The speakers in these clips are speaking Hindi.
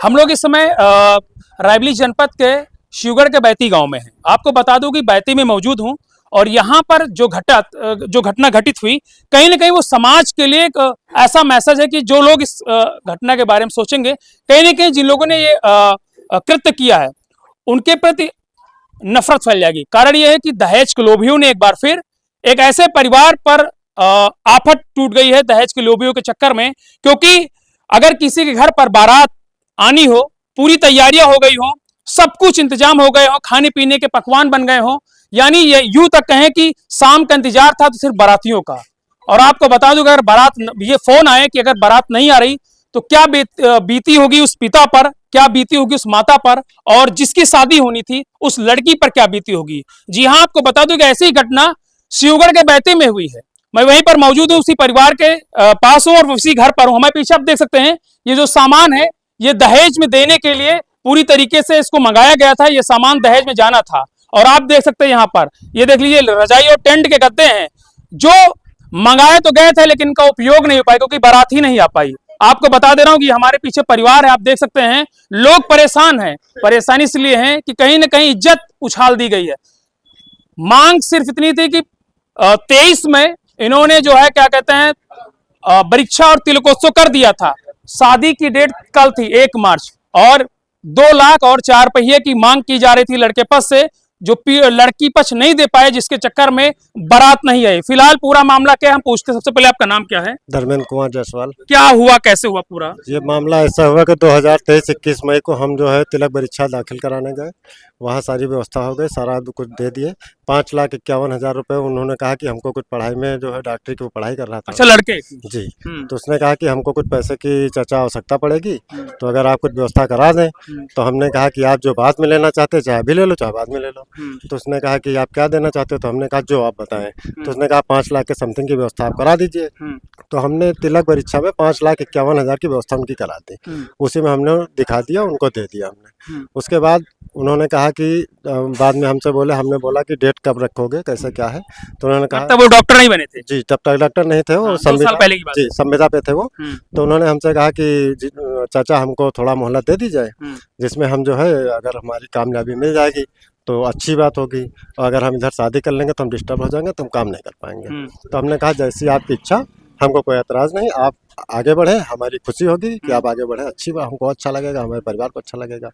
हम लोग इस समय रायबरेली जनपद के शिवगढ़ के बैती गांव में हैं। आपको बता दूं कि बैती में मौजूद हूं और यहाँ पर जो घटना घटित हुई, कहीं ना कहीं वो समाज के लिए एक ऐसा मैसेज है कि जो लोग इस घटना के बारे में सोचेंगे, कहीं ना कहीं जिन लोगों ने ये कृत्य किया है उनके प्रति नफरत फैल जाएगी। कारण यह है कि दहेज के लोभियों ने एक बार फिर एक ऐसे परिवार पर आफत टूट गई है दहेज के लोभियों के चक्कर में। क्योंकि अगर किसी के घर पर बारात आनी हो, पूरी तैयारियां हो गई हो, सब कुछ इंतजाम हो गए हो, खाने पीने के पकवान बन गए हो, यानी ये यूं तक कहें कि शाम का इंतजार था तो सिर्फ बारातियों का। और आपको बता दूं अगर बारात, ये फोन आए कि अगर बारात नहीं आ रही तो क्या बीती होगी उस पिता पर, क्या बीती होगी उस माता पर, और जिसकी शादी होनी थी उस लड़की पर क्या बीती होगी। जी हाँ, आपको बता दूं कि ऐसी ही घटना शिवगढ़ के बैती में हुई है। मैं वहीं पर मौजूद हूं, उसी परिवार के पास हूं और उसी घर पर हूं। हमारे पीछे आप देख सकते हैं ये जो सामान है ये दहेज में देने के लिए पूरी तरीके से इसको मंगाया गया था। ये सामान दहेज में जाना था और आप देख सकते हैं यहाँ पर ये देख लीजिए रजाई और टेंट के गद्दे हैं जो मंगाए तो गए थे लेकिन इनका उपयोग नहीं हो पाया क्योंकि बारात ही नहीं आ पाई। आपको बता दे रहा हूं कि हमारे पीछे परिवार है, आप देख सकते हैं लोग परेशान हैं। परेशानी इसलिए है कि कहीं ना कहीं इज्जत उछाल दी गई है। मांग सिर्फ इतनी थी कि 23 में इन्होंने जो है क्या कहते हैं परीक्षा और तिलकोत्सव कर दिया था। शादी की डेट कल थी 1 मार्च और 2 लाख और 4 पहिए की मांग की जा रही थी लड़के पक्ष से, जो लड़की पक्ष नहीं दे पाए, जिसके चक्कर में बारात नहीं आई। फिलहाल पूरा मामला क्या है हम पूछते हैं। सबसे पहले आपका नाम क्या है? धर्मेंद्र कुमार जायसवाल। क्या हुआ, कैसे हुआ पूरा? ये मामला ऐसा हुआ कि 2023-21 मई को हम जो है तिलक परीक्षा दाखिल कराने गए। वहाँ सारी व्यवस्था हो गई, सारा कुछ दे दिए। 5,51,000 रुपये उन्होंने कहा कि हमको कुछ पढ़ाई में जो है डॉक्टरी की वो पढ़ाई कर रहा था। अच्छा, लड़के जी। तो उसने कहा कि हमको कुछ पैसे की चाचा आवश्यकता पड़ेगी, तो अगर आप कुछ व्यवस्था करा दें। तो हमने कहा कि आप जो बाद में लेना चाहते चाहे अभी ले लो चाहे बाद में ले लो। तो उसने कहा कि आप क्या देना चाहते हो, तो हमने कहा जो आप बताएं। तो उसने कहा 5 लाख के समथिंग की व्यवस्था आप करा दीजिए। तो हमने तिलक परीक्षा में 5,51,000 की व्यवस्था उनकी करा दी। उसी में हमने दिखा दिया, उनको दे दिया हमने। उसके बाद उन्होंने कहा कि बाद में हमसे बोले, हमने बोला कि डेट कब रखोगे, कैसे क्या है। तो उन्होंने कहा तब वो डॉक्टर नहीं बने थे? जी, तब तक डॉक्टर नहीं थे वो, 2 साल पहले की बात। जी संविदा पे थे वो। तो उन्होंने हमसे कहा कि चाचा हमको थोड़ा मोहलत दे दी जाए, जिसमें हम जो है अगर हमारी कामयाबी मिल जाएगी तो अच्छी बात होगी, और अगर हम इधर शादी कर लेंगे तो हम डिस्टर्ब हो जाएंगे तो हम काम नहीं कर पाएंगे। तो हमने कहा जैसी आपकी इच्छा, हमको कोई एतराज़ नहीं, आप आगे बढ़े, हमारी खुशी होगी कि आप आगे बढ़े, अच्छी बात, हमको अच्छा लगेगा, हमारे परिवार को अच्छा लगेगा।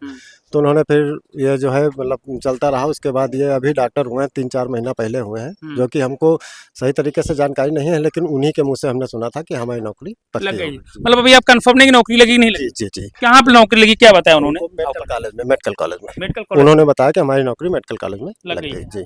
तो उन्होंने फिर ये जो है मतलब चलता रहा। उसके बाद ये अभी डॉक्टर हुए हैं 3-4 महीना पहले हुए हैं, जो कि हमको सही तरीके से जानकारी नहीं है, लेकिन उन्हीं के मुंह से हमने सुना था कि हमारी नौकरी लग गई। मतलब अभी आप कंफर्म नहीं कि नौकरी लगी नहीं लगी? जी जी। कहाँ पे नौकरी लगी, क्या बताया उन्होंने? मेडिकल कॉलेज में, मेडिकल कॉलेज में उन्होंने बताया कि हमारी नौकरी मेडिकल कॉलेज में लग गई। जी।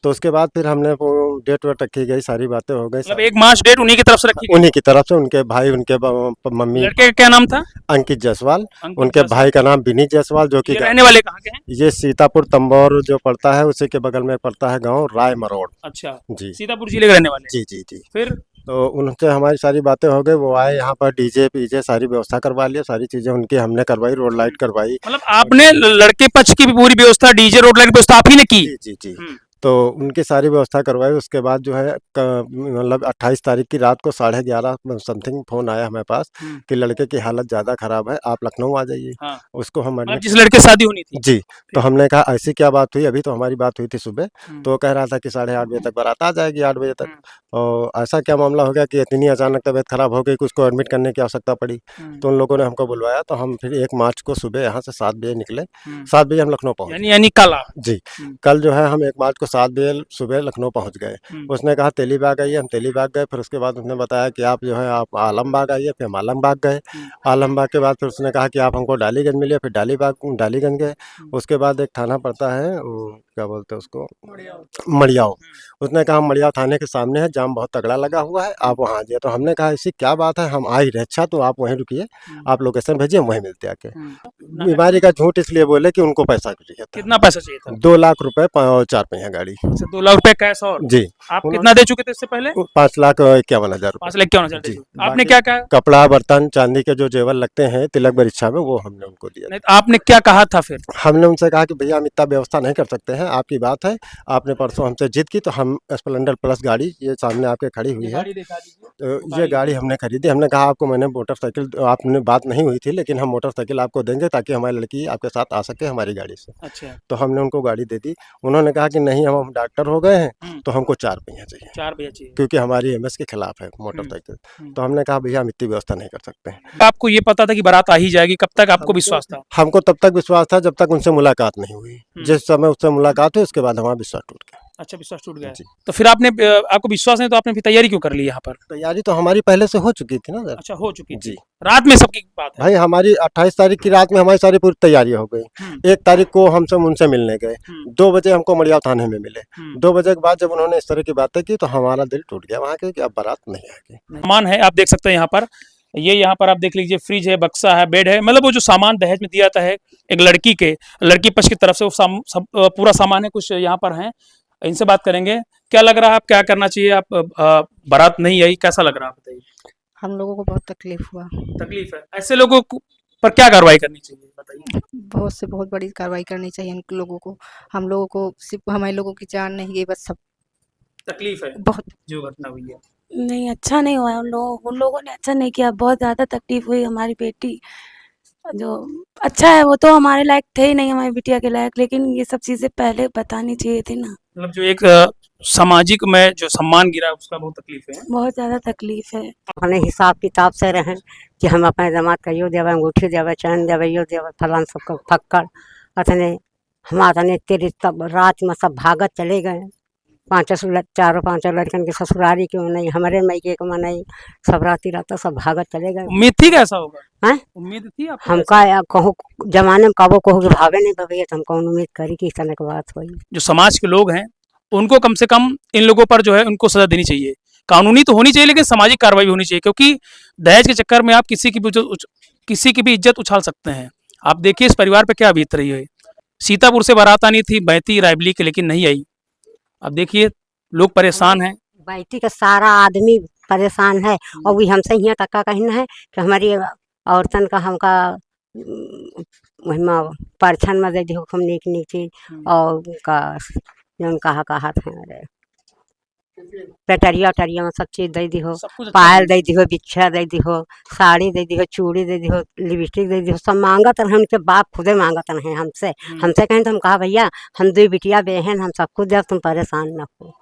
तो उसके बाद फिर हमने वो डेट वेट रखी गई, सारी बातें हो गई। 1 मार्च डेट उन्हीं की तरफ से रखी? उन्हीं की तरफ से, उनके भाई, उनके मम्मी। लड़के का क्या नाम था? अंकित जायसवाल। उनके भाई का नाम विनीत जायसवाल, जो कि रहने वाले कहाँ के हैं? ये सीतापुर तंबौर जो पड़ता है उसी के बगल में पड़ता है गांव राय मरोड़। अच्छा जी, सीतापुर जिले के रहने वाले? जी जी जी। फिर तो उनसे हमारी सारी बातें हो गई, वो आए यहाँ पर, डीजे पीजे सारी व्यवस्था करवा लिया, सारी चीजें उनकी हमने करवाई, रोड लाइट करवाई। मतलब आपने लड़के पक्ष की भी पूरी व्यवस्था, डीजे रोड लाइट व्यवस्था आप ही ने की? जी जी जी। तो उनकी सारी व्यवस्था करवाई। उसके बाद जो है मतलब 28 तारीख की रात को 11:30 समथिंग फोन आया हमारे पास कि लड़के की हालत ज़्यादा ख़राब है, आप लखनऊ आ जाइए। हाँ। उसको हम मतलब जिस लड़के शादी होनी थी? जी। तो हमने कहा ऐसी क्या बात हुई, अभी तो हमारी बात हुई थी सुबह। तो वो कह रहा था कि 8:30 बजे तक बारात आ जाएगी, 8 बजे तक। और ऐसा क्या मामला हो गया कि इतनी अचानक तबीयत खराब हो गई कि उसको एडमिट करने की आवश्यकता पड़ी। तो उन लोगों ने हमको बुलवाया, तो हम फिर 1 मार्च को सुबह यहाँ से 7 बजे निकले। 7 बजे हम लखनऊ पहुँचे। यानी कल? जी। कल जो है हम 1 मार्च को 7 बजे सुबह लखनऊ पहुंच गए। उसने कहा तेलीबाग आइए, हम तेलीबाग गए। फिर उसके बाद उसने बताया कि आप जो है आप आलमबाग आइए, फिर हम आलमबाग गए। आलमबाग के बाद फिर उसने कहा कि आप हमको डालीगंज मिलिए, फिर डालीगंज गए। उसके बाद एक थाना पड़ता है, क्या बोलते हैं उसको, मड़ियाव। उसने कहा मड़ियाव थाने के सामने है, जाम बहुत तगड़ा लगा हुआ है, आप वहाँ आ जाइए। तो हमने कहा ऐसी क्या बात है, हम आ ही रहे। अच्छा तो आप वहीं रुकिए, आप लोकेशन भेजिए, हम वहीं मिलते आके। बीमारी का झूठ इसलिए बोले कि उनको पैसा चाहिए था। कितना पैसा चाहिए था? 2 लाख रुपए 4 पहिया गाड़ी। अच्छा, 2 लाख रुपए कैश और जी। आप उन्होंने कितना दे चुके थे इससे पहले? 5,51,000 रुपए। 5 लाख 51,000 दे जी। चुके। आपने बाकी क्या कहा? कपड़ा, बर्तन, चांदी के जो जेवर लगते हैं तिलक परीक्षा में, वो हमने उनको दिया। नहीं तो आपने क्या कहा था फिर? हमने उनसे कहा कि भैया हम इतना व्यवस्था नहीं कर सकते हैं, आपकी बात है, आपने परसों हमसे जिद की तो हम स्प्लेंडर प्लस गाड़ी ये सामने आपके खड़ी हुई ये है, गाड़ी दिखा दीजिए। तो ये गाड़ी हमने खरीदी। हमने कहा आपको मैंने मोटरसाइकिल, आपने बात नहीं हुई थी, लेकिन हम मोटरसाइकिल आपको देंगे ताकि हमारी लड़की आपके साथ आ सके हमारी गाड़ी से। अच्छा। तो हमने उनको गाड़ी दे दी। उन्होंने कहा कि नहीं, हम डॉक्टर हो गए हैं तो हमको 4 पहिया चाहिए, 4 भैया चाहिए। क्योंकि हमारी एमएस के खिलाफ है मोटरसाइकिल। तो हमने कहा भैया हम इतनी व्यवस्था नहीं कर सकते हैं। आपको ये पता था कि बारात आ ही जाएगी, कब तक आपको विश्वास था? हमको तब तक विश्वास था जब तक उनसे मुलाकात नहीं हुई। जिस समय उससे मुलाकात हुई उसके बाद हमारा विश्वास टूट गया। अच्छा, विश्वास टूट गया। जी। तो फिर आपने आपको विश्वास नहीं तो आपने फिर तैयारी क्यों कर ली यहाँ पर? तैयारी तो हमारी पहले से हो चुकी थी ना सर। अच्छा, हो चुकी थी। जी। रात में सबकी बात है। भाई हमारी 28 तारीख की रात में हमारी सारी पूरी तैयारी हो गई। 1 तारीख को हम सब उनसे मिलने गए। 2 बजे हमको मड़ियाव थाने में मिले। 2 बजे के बाद जब उन्होंने इस तरह की बातें की तो हमारा दिल टूट गया वहाँ के कि अब बारात नहीं आएगी। सामान है, आप देख सकते हैं यहाँ पर। ये यहाँ पर आप देख लीजिए, फ्रिज है, बक्सा है, बेड है, मतलब वो जो सामान दहेज में दिया जाता है एक लड़की पक्ष की तरफ से, वो पूरा सामान है। कुछ यहाँ पर है, इनसे बात करेंगे। क्या लग रहा है, आप क्या करना चाहिए? आप बारात नहीं आई, कैसा लग रहा है बताइए? हम लोगों को बहुत तकलीफ हुआ। तकलीफ है, ऐसे लोगों पर क्या कार्रवाई करनी चाहिए बताइए? बहुत से बहुत बड़ी कार्रवाई करनी चाहिए इन लोगों को। हम लोगों को सिर्फ हमारे लोगों की जान नहीं गई, बस सब तकलीफ है बहुत। जो घटना हुई है। नहीं, अच्छा नहीं हुआ। उन लोगों ने अच्छा नहीं किया, बहुत ज़्यादा तकलीफ हुई। हमारी बेटी जो अच्छा है वो तो हमारे लायक थे ही नहीं, हमारी बिटिया के लायक, लेकिन ये सब चीज़ें पहले बतानी चाहिए थी ना। मतलब जो एक सामाजिक में जो सम्मान गिरा उसका बहुत तकलीफ है। बहुत ज़्यादा तकलीफ है। अपने हिसाब किताब से रहें कि हम अपने दामाद का यो देवे, अंगूठी देवे, चैन देवे, यो देवे, फलान सबका फक्कड़ अतने हमारा ने तेरे तब रात में सब भागत चले गए। 4-5 लड़कन के ससुरारी क्यों नहीं, हमारे मैके को मनाई, सब राती रात सब भागत चले गए। उम्मीद थी कि ऐसा होगा? हैं? उम्मीद थी आपको? हमका कहूँ जमाने में कबो कहूँ कि भावे नहीं भैया, तो हम कौन उम्मीद करी कि इस तरह की बात हुई। जो समाज के लोग हैं उनको कम से कम इन लोगों पर जो है उनको सजा देनी चाहिए। कानूनी तो होनी चाहिए, लेकिन सामाजिक कार्रवाई भी होनी चाहिए, क्योंकि दहेज के चक्कर में आप किसी की भी इज्जत उछाल सकते हैं। आप देखिए इस परिवार पे क्या बीत रही है। सीतापुर से बारात आनी थी बैती रायबली के, लेकिन नहीं आई। अब देखिए लोग परेशान हैं। बैठी का सारा आदमी परेशान है, और भी हमसे यहाँ तक का कहना है कि हमारी औरतन का हमका महिमा परछन में दे दी हम नीक नीक चीज, और उनका जौन कहा थे अरे पेटरिया उटरिया में सब चीज दे दी हो, सब कुछ अच्छा पायल दे दी हो, बिच्छा दे दी हो, साड़ी दे दी हो, चूड़ी दे दी हो, लिपस्टिक दे दी हो, सब मांगत रहे। उनके बाप खुदे मांगत रहे हमसे। हमसे कहें तो हम कहा भैया हम 2 बिटिया बहन, हम सब कुछ दे, तुम परेशान न हो।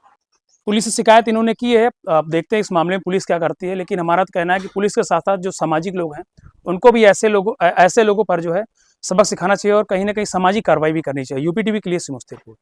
पुलिस से शिकायत इन्होंने की है। आप देखते हैं इस मामले में पुलिस क्या करती है, लेकिन हमारा तो कहना है कि पुलिस के साथ साथ जो सामाजिक लोग हैं उनको भी ऐसे लोगों पर जो है सबक सिखाना चाहिए और कहीं ना कहीं सामाजिक कार्रवाई भी करनी चाहिए। यूपी टीवी के लिए सिमुस्तीपुर।